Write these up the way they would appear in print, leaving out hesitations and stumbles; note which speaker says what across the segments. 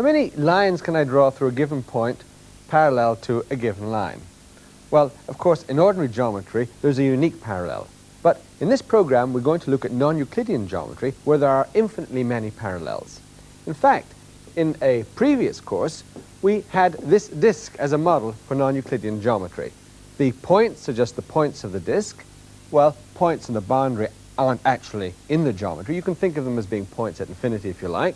Speaker 1: many lines can I draw through a given point parallel to a given line? Well, of course, in ordinary geometry, there's a unique parallel. But in this program, we're going to look at non-Euclidean geometry, where there are infinitely many parallels. In fact, in a previous course, we had this disk as a model for non-Euclidean geometry. The points are just the points of the disk. Well, points in the boundary aren't actually in the geometry. You can think of them as being points at infinity, if you like.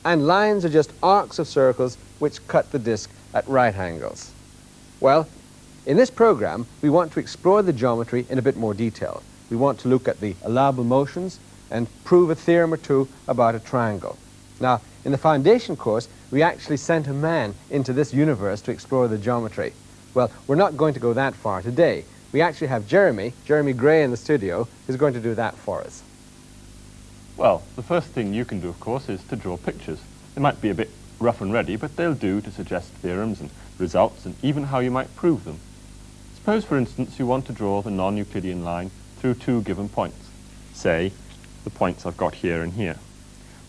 Speaker 1: And lines are just arcs of circles which cut the disk at right angles. Well, in this program, we want to explore the geometry in a bit more detail. We want to look at the allowable motions and prove a theorem or two about a triangle. Now, in the foundation course, we actually sent a man into this universe to explore the geometry. Well, we're not going to go that far today. We actually have Jeremy Gray in the studio, who's going to do that for us.
Speaker 2: Well, the first thing you can do, of course, is to draw pictures. They might be a bit rough and ready, but they'll do to suggest theorems and results and even how you might prove them. Suppose, for instance, you want to draw the non-Euclidean line through two given points. Say, the points I've got here and here.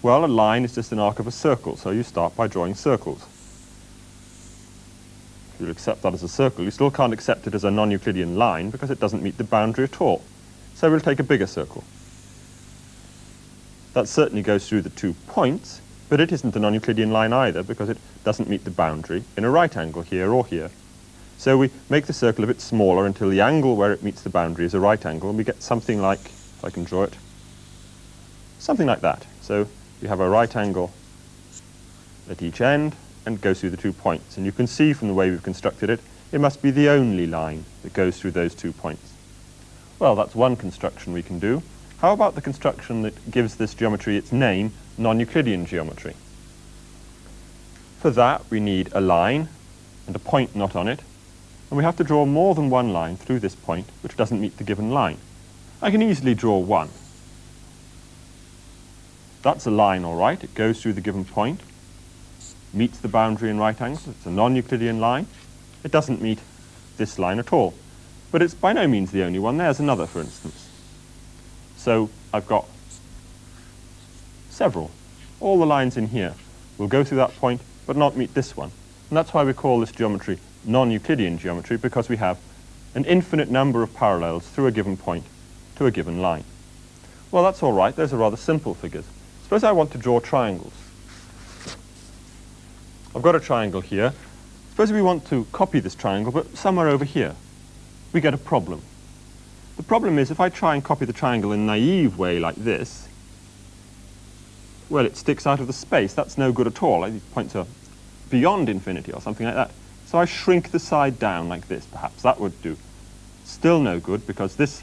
Speaker 2: Well, a line is just an arc of a circle, so you start by drawing circles. If you'll accept that as a circle, you still can't accept it as a non-Euclidean line because it doesn't meet the boundary at all. So we'll take a bigger circle. That certainly goes through the 2 points, but it isn't a non-Euclidean line either because it doesn't meet the boundary in a right angle here or here. So we make the circle a bit smaller until the angle where it meets the boundary is a right angle, and we get something like, if I can draw it, something like that. So we have a right angle at each end and goes through the 2 points. And you can see from the way we've constructed it, it must be the only line that goes through those 2 points. Well, that's one construction we can do. How about the construction that gives this geometry its name, non-Euclidean geometry? For that, we need a line and a point not on it, and we have to draw more than one line through this point which doesn't meet the given line. I can easily draw one. That's a line, all right. It goes through the given point, meets the boundary in right angles. It's a non-Euclidean line. It doesn't meet this line at all. But it's by no means the only one. There's another, for instance. So I've got several. All the lines in here will go through that point, but not meet this one. And that's why we call this geometry non-Euclidean geometry, because we have an infinite number of parallels through a given point to a given line. Well, that's all right. Those are rather simple figures. Suppose I want to draw triangles. I've got a triangle here. Suppose we want to copy this triangle, but somewhere over here. We get a problem. The problem is, if I try and copy the triangle in a naive way like this, well, it sticks out of the space. That's no good at all. These points are beyond infinity or something like that. So I shrink the side down like this, perhaps. That would do. Still no good, because this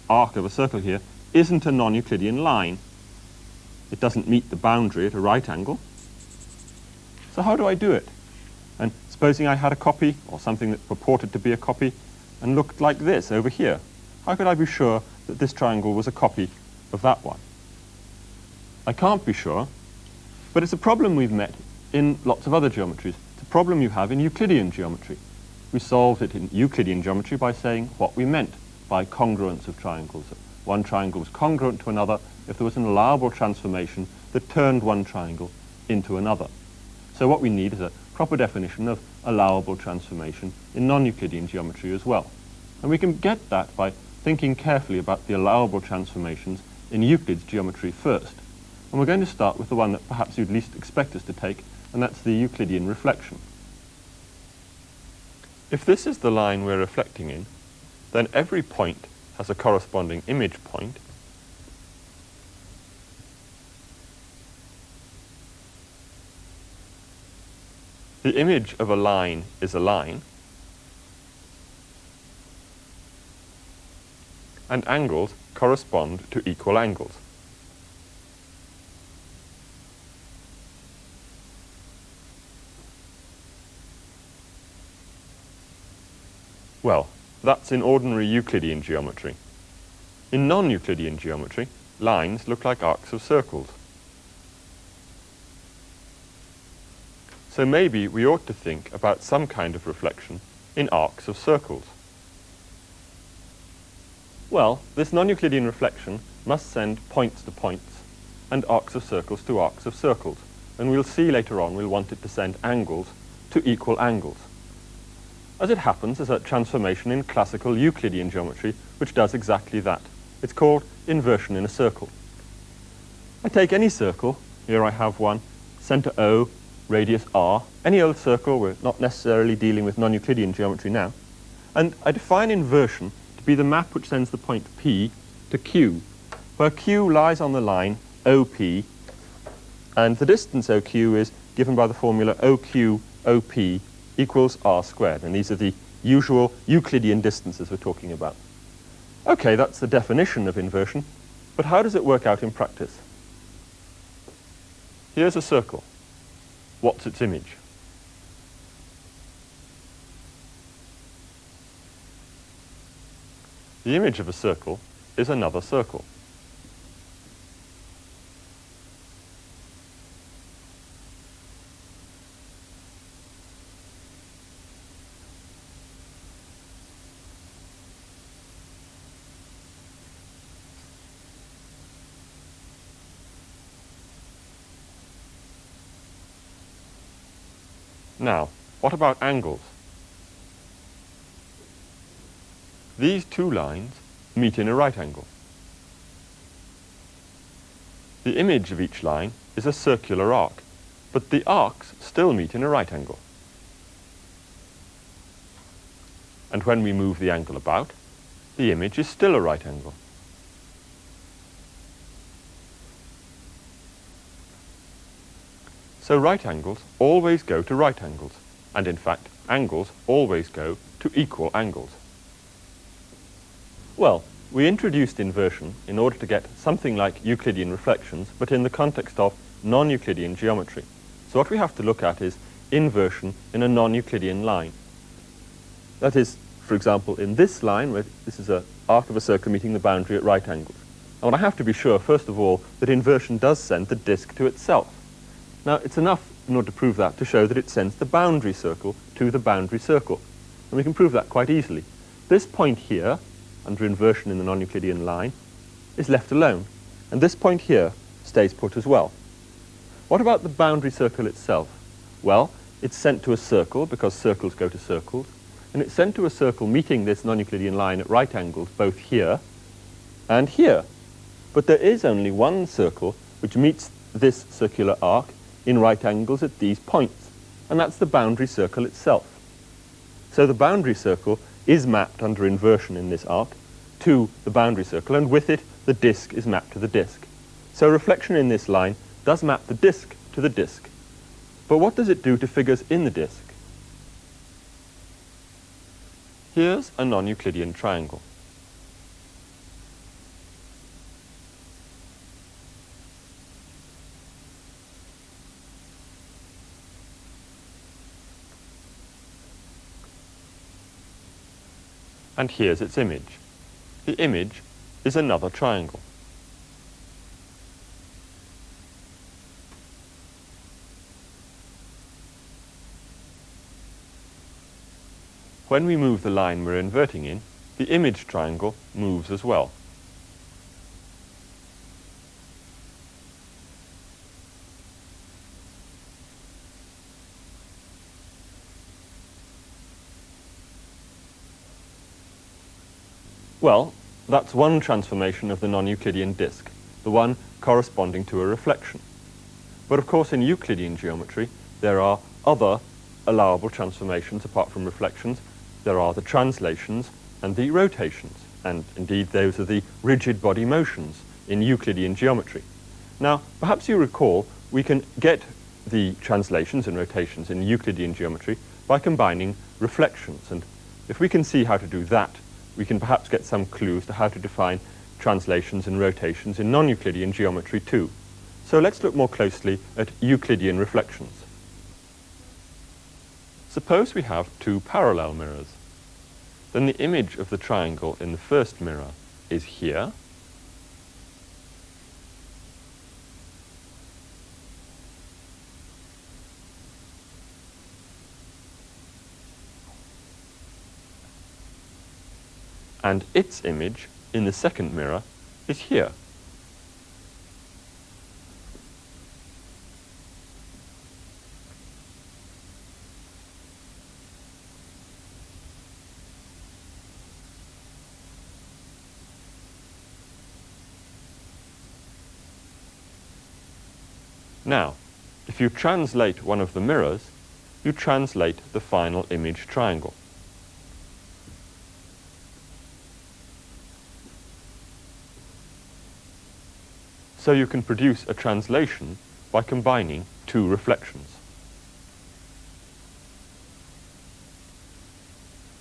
Speaker 2: arc of a circle here isn't a non-Euclidean line. It doesn't meet the boundary at a right angle. So how do I do it? And supposing I had a copy, or something that purported to be a copy, and looked like this over here. How could I be sure that this triangle was a copy of that one? I can't be sure, but it's a problem we've met in lots of other geometries. It's a problem you have in Euclidean geometry. We solved it in Euclidean geometry by saying what we meant by congruence of triangles. One triangle was congruent to another if there was an allowable transformation that turned one triangle into another. So what we need is a proper definition of allowable transformation in non-Euclidean geometry as well. And we can get that by thinking carefully about the allowable transformations in Euclid's geometry first. And we're going to start with the one that perhaps you'd least expect us to take, and that's the Euclidean reflection. If this is the line we're reflecting in, then every point has a corresponding image point. The image of a line is a line, and angles correspond to equal angles. Well, that's in ordinary Euclidean geometry. In non-Euclidean geometry, lines look like arcs of circles. So maybe we ought to think about some kind of reflection in arcs of circles. Well, this non-Euclidean reflection must send points to points and arcs of circles to arcs of circles. and we'll see later on we'll want it to send angles to equal angles. As it happens, there's a transformation in classical Euclidean geometry which does exactly that. It's called inversion in a circle. I take any circle, here I have one, centre O, radius R, any old circle, we're not necessarily dealing with non-Euclidean geometry now, and I define inversion to be the map which sends the point P to Q, where Q lies on the line OP, and the distance OQ is given by the formula OQ OP equals R squared, and these are the usual Euclidean distances we're talking about. Okay, that's the definition of inversion, but how does it work out in practice? Here's a circle. What's its image? The image of a circle is another circle. Now, what about angles? These two lines meet in a right angle. The image of each line is a circular arc, but the arcs still meet in a right angle. And when we move the angle about, the image is still a right angle. So right angles always go to right angles, and in fact, angles always go to equal angles. Well, we introduced inversion in order to get something like Euclidean reflections, but in the context of non-Euclidean geometry. So what we have to look at is inversion in a non-Euclidean line. That is, for example, in this line, where this is an arc of a circle meeting the boundary at right angles. And I have to be sure, first of all, that inversion does send the disk to itself. Now, it's enough in order to prove that to show that it sends the boundary circle to the boundary circle. And we can prove that quite easily. This point here, under inversion in the non-Euclidean line, is left alone. And this point here stays put as well. What about the boundary circle itself? Well, it's sent to a circle, because circles go to circles. And it's sent to a circle meeting this non-Euclidean line at right angles, both here and here. But there is only one circle which meets this circular arc in right angles at these points, and that's the boundary circle itself. So the boundary circle is mapped under inversion in this arc to the boundary circle, and with it the disk is mapped to the disk. So reflection in this line does map the disk to the disk. But what does it do to figures in the disk? Here's a non-Euclidean triangle. And here's its image. The image is another triangle. When we move the line we're inverting in, the image triangle moves as well. Well, that's one transformation of the non-Euclidean disk, the one corresponding to a reflection. But of course in Euclidean geometry there are other allowable transformations apart from reflections. There are the translations and the rotations, and indeed those are the rigid body motions in Euclidean geometry. Now, perhaps you recall we can get the translations and rotations in Euclidean geometry by combining reflections, and if we can see how to do that, we can perhaps get some clues to how to define translations and rotations in non-Euclidean geometry too. So let's look more closely at Euclidean reflections. Suppose we have two parallel mirrors. Then the image of the triangle in the first mirror is here, and its image in the second mirror is here. Now, if you translate one of the mirrors, you translate the final image triangle. So you can produce a translation by combining two reflections.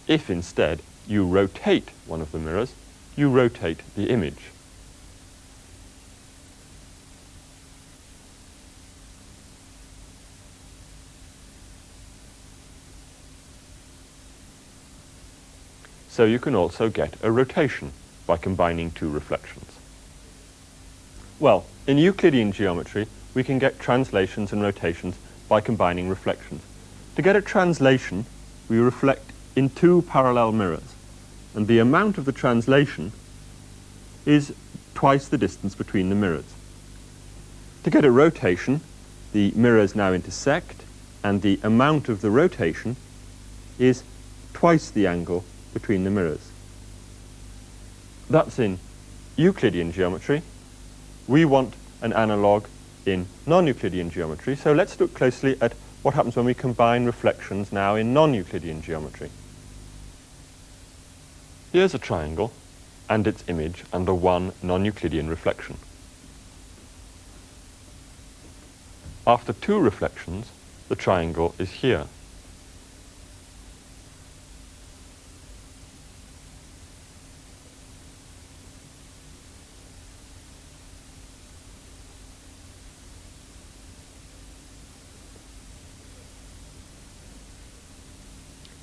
Speaker 2: If instead you rotate one of the mirrors, you rotate the image. So you can also get a rotation by combining two reflections. Well, in Euclidean geometry, we can get translations and rotations by combining reflections. To get a translation, we reflect in two parallel mirrors, and the amount of the translation is twice the distance between the mirrors. To get a rotation, the mirrors now intersect, and the amount of the rotation is twice the angle between the mirrors. That's in Euclidean geometry. We want an analogue in non-Euclidean geometry, so let's look closely at what happens when we combine reflections now in non-Euclidean geometry. Here's a triangle and its image under one non-Euclidean reflection. After two reflections, the triangle is here.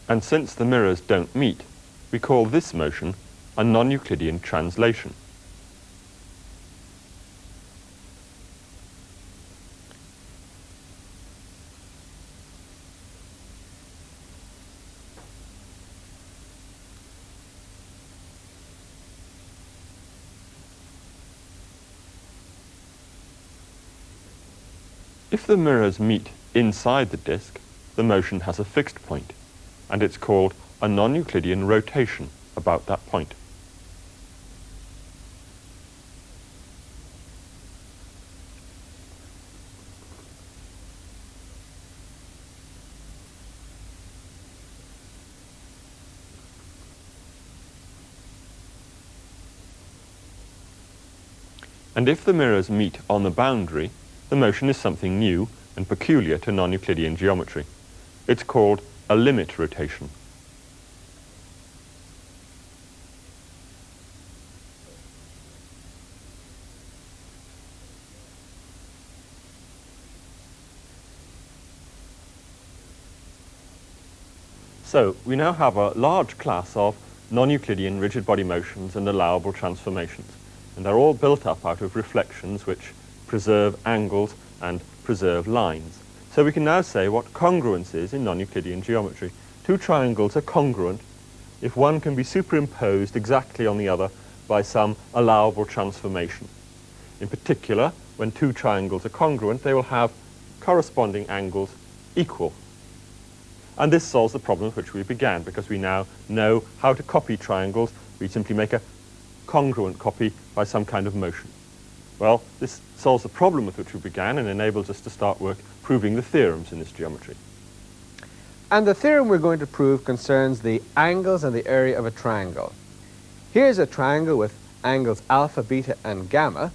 Speaker 2: And since the mirrors don't meet, we call this motion a non-Euclidean translation. If the mirrors meet inside the disk, the motion has a fixed point, and it's called a non-Euclidean rotation about that point. And if the mirrors meet on the boundary, the motion is something new and peculiar to non-Euclidean geometry. It's called a limit rotation. So we now have a large class of non-Euclidean rigid body motions and allowable transformations, and they're all built up out of reflections which preserve angles and preserve lines. So we can now say what congruence is in non-Euclidean geometry. Two triangles are congruent if one can be superimposed exactly on the other by some allowable transformation. In particular, when two triangles are congruent, they will have corresponding angles equal. And this solves the problem with which we began, because we now know how to copy triangles. We simply make a congruent copy by some kind of motion. Well, this solves the problem with which we began and enables us to start work proving the theorems in this geometry.
Speaker 1: And the theorem we're going to prove concerns the angles and the area of a triangle. Here's a triangle with angles alpha, beta, and gamma,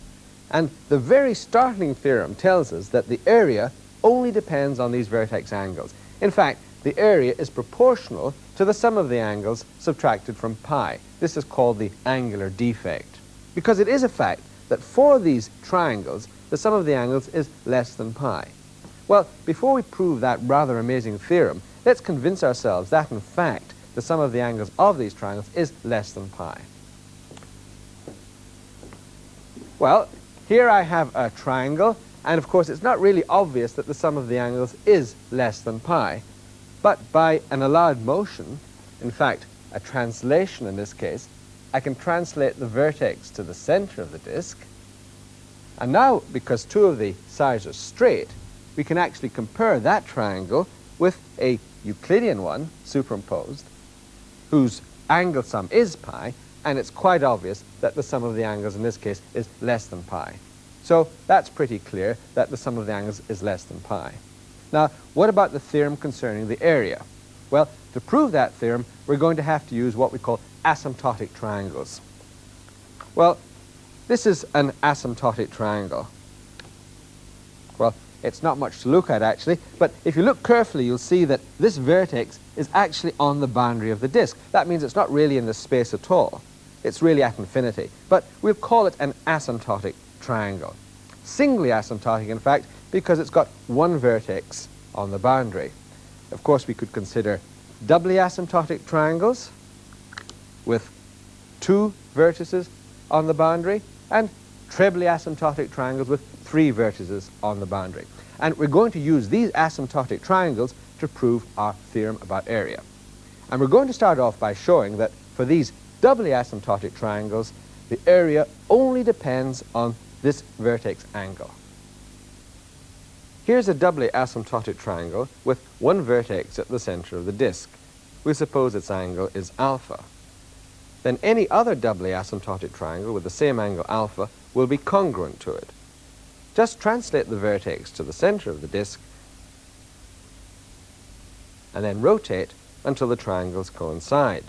Speaker 1: and the very startling theorem tells us that the area only depends on these vertex angles. In fact, the area is proportional to the sum of the angles subtracted from pi. This is called the angular defect, because it is a fact that for these triangles, the sum of the angles is less than pi. Well, before we prove that rather amazing theorem, let's convince ourselves that, in fact, the sum of the angles of these triangles is less than pi. Well, here I have a triangle, and of course it's not really obvious that the sum of the angles is less than pi. But by an allowed motion, in fact, a translation in this case, I can translate the vertex to the center of the disk. And now, because two of the sides are straight, we can actually compare that triangle with a Euclidean one superimposed, whose angle sum is pi, and it's quite obvious that the sum of the angles in this case is less than pi. So that's pretty clear that the sum of the angles is less than pi. Now, what about the theorem concerning the area? Well, to prove that theorem, we're going to have to use what we call asymptotic triangles. Well, this is an asymptotic triangle. Well, it's not much to look at, actually, but if you look carefully, you'll see that this vertex is actually on the boundary of the disk. That means it's not really in the space at all. It's really at infinity. But we'll call it an asymptotic triangle. Singly asymptotic, in fact, because it's got one vertex on the boundary. Of course, we could consider doubly asymptotic triangles with two vertices on the boundary, and trebly asymptotic triangles with three vertices on the boundary. And we're going to use these asymptotic triangles to prove our theorem about area. And we're going to start off by showing that for these doubly asymptotic triangles, the area only depends on this vertex angle. Here's a doubly asymptotic triangle with one vertex at the center of the disk. We suppose its angle is alpha. Then any other doubly asymptotic triangle with the same angle alpha will be congruent to it. Just translate the vertex to the center of the disk and then rotate until the triangles coincide.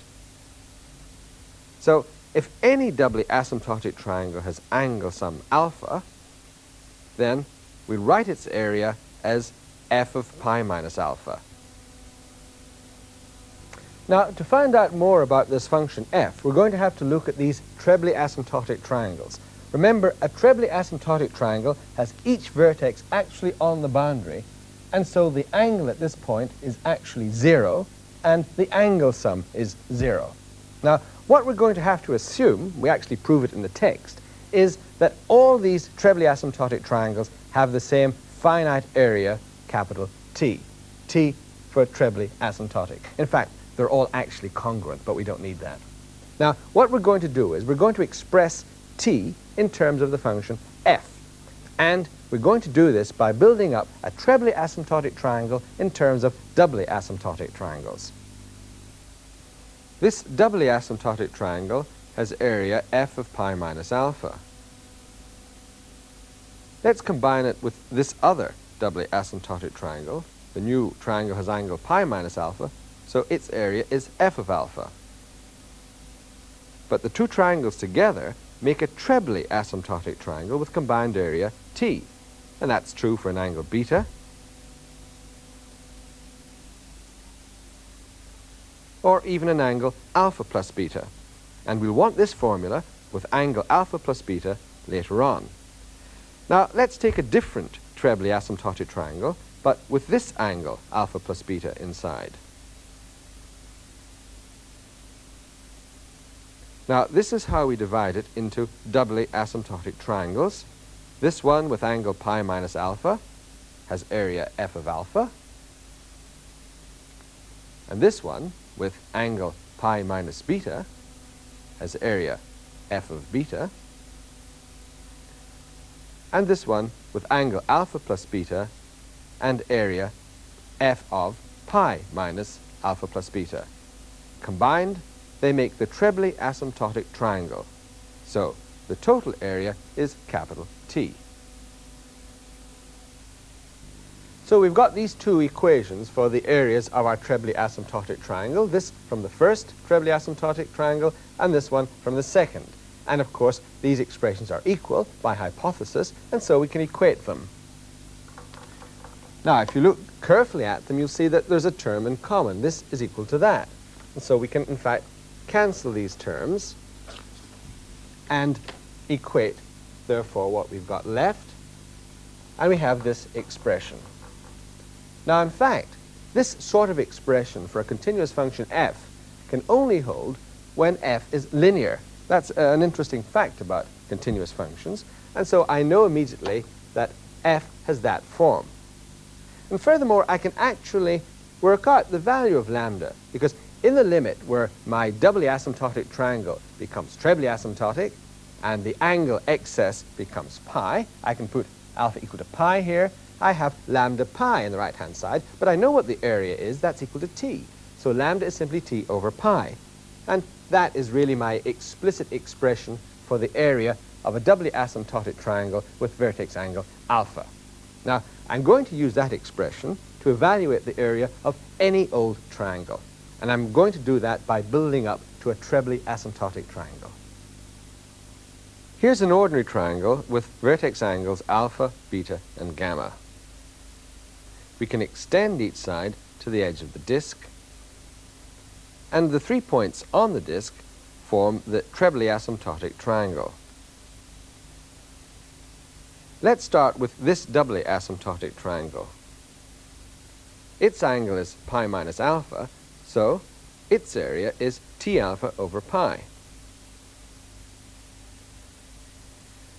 Speaker 1: So if any doubly asymptotic triangle has angle sum alpha, then we write its area as f of pi minus alpha. Now, to find out more about this function f, we're going to have to look at these trebly asymptotic triangles. Remember, a trebly asymptotic triangle has each vertex actually on the boundary, and so the angle at this point is actually 0, and the angle sum is 0. Now, what we're going to have to assume, we actually prove it in the text, is that all these trebly asymptotic triangles have the same finite area, capital T. T for trebly asymptotic. In fact, they're all actually congruent, but we don't need that. Now, what we're going to do is we're going to express T in terms of the function f. And we're going to do this by building up a trebly asymptotic triangle in terms of doubly asymptotic triangles. This doubly asymptotic triangle has area f of pi minus alpha. Let's combine it with this other doubly asymptotic triangle. The new triangle has angle pi minus alpha, so its area is f of alpha. But the two triangles together make a trebly asymptotic triangle with combined area t. And that's true for an angle beta, or even an angle alpha plus beta. And we'll want this formula with angle alpha plus beta later on. Now, let's take a different trebly asymptotic triangle, but with this angle alpha plus beta inside. Now, this is how we divide it into doubly asymptotic triangles. This one with angle pi minus alpha has area f of alpha. And this one with angle pi minus beta has area f of beta. And this one with angle alpha plus beta and area f of pi minus alpha plus beta. Combined, they make the trebly asymptotic triangle. So the total area is capital T. So we've got these two equations for the areas of our trebly asymptotic triangle, this from the first trebly asymptotic triangle and this one from the second. And of course, these expressions are equal by hypothesis, and so we can equate them. Now, if you look carefully at them, you'll see that there's a term in common. This is equal to that. And so we can, in fact, cancel these terms and equate, therefore, what we've got left. And we have this expression. Now, in fact, this sort of expression for a continuous function f can only hold when f is linear. That's an interesting fact about continuous functions. And so I know immediately that f has that form. And furthermore, I can actually work out the value of lambda, because in the limit where my doubly asymptotic triangle becomes trebly asymptotic and the angle excess becomes pi, I can put alpha equal to pi here. I have lambda pi on the right-hand side, but I know what the area is. That's equal to t. So lambda is simply t over pi. And that is really my explicit expression for the area of a doubly asymptotic triangle with vertex angle alpha. Now, I'm going to use that expression to evaluate the area of any old triangle. And I'm going to do that by building up to a trebly asymptotic triangle. Here's an ordinary triangle with vertex angles alpha, beta, and gamma. We can extend each side to the edge of the disk, and the 3 points on the disk form the trebly asymptotic triangle. Let's start with this doubly asymptotic triangle. Its angle is pi minus alpha, so its area is T alpha over pi.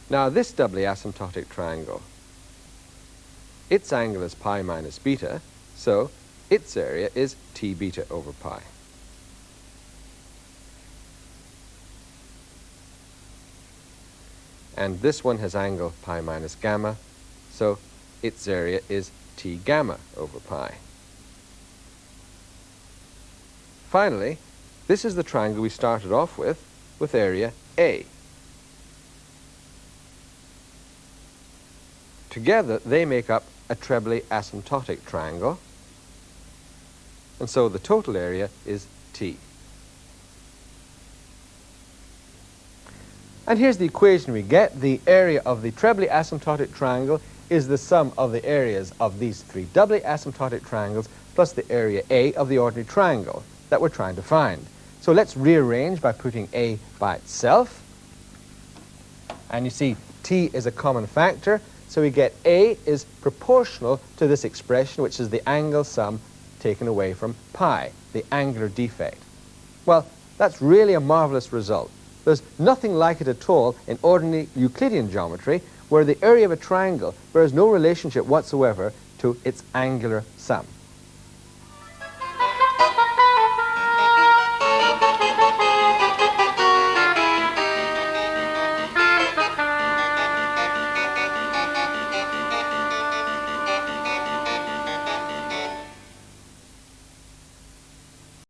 Speaker 1: Now this doubly asymptotic triangle, its angle is pi minus beta, so its area is T beta over pi. And this one has angle pi minus gamma, so its area is T gamma over pi. Finally, this is the triangle we started off with area A. Together, they make up a trebly asymptotic triangle, and so the total area is T. And here's the equation we get. The area of the trebly asymptotic triangle is the sum of the areas of these three doubly asymptotic triangles plus the area A of the ordinary triangle that we're trying to find. So let's rearrange by putting A by itself. And you see T is a common factor, so we get A is proportional to this expression, which is the angle sum taken away from pi, the angular defect. Well, that's really a marvelous result. There's nothing like it at all in ordinary Euclidean geometry, where the area of a triangle bears no relationship whatsoever to its angular sum.